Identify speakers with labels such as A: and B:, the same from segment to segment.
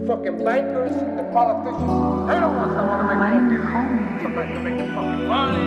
A: fucking bankers, the politicians. They don't want someone to make somebody to make the fucking money,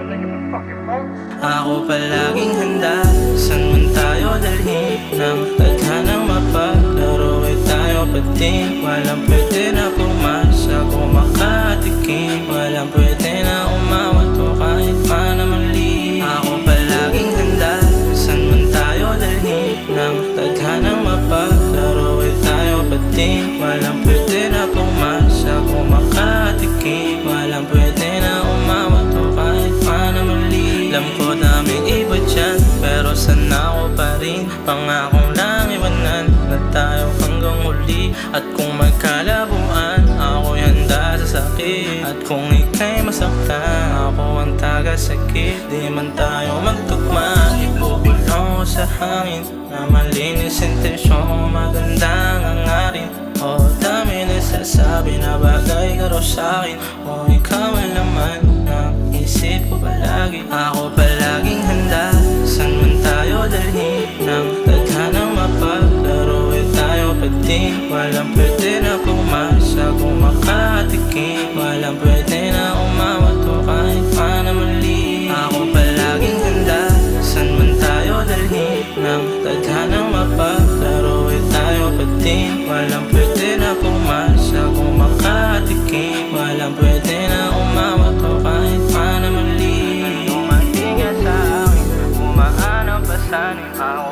A: make the fucking votes.
B: Ako palaging handa, saan man tayo dalhin ng tadhanang mapaglaruin tayo pati. Walang pwede na pumasa kung makatikim. Walang pwede na umawat o kahit man na mali. Ako palaging handa, saan man tayo dalhin ng tadhanang mapaglaruin tayo pati. Walang pwede na pumasa kung makatikim. Walang pwede na umawat o kahit man na mali. Alam ko daming iba dyan, pero sana ako pa rin. Pangakong lang iwanan na tayo hanggang huli. At kung magkalabuan, ako'y handa sa sakit. At kung ika'y masaktan, ako ang taga-sakit. Di man tayo magtugma, ibukulong ko sa hangin. Na malinis intensyon ko, magandang hangarin. O dami nasasabi na bagay ka raw sa'kin. O ikaw ang laman ng isip ko palagi. Ako palaging handa, saan man tayo dalhin ng tadhanang mapaglaruin tayo pati. Walang pwede na pumasa kung makatikim. Walang pwede na umawat o kahit man na mali. Ako palaging handa, saan man tayo dalhin ng tadhanang mapaglaruin tayo pati. Walang pwede na pumasa kung makatikim. Walang pwede na umawat o kahit man na mali. Tumatingin sa akin, umaanang pasanin. Ako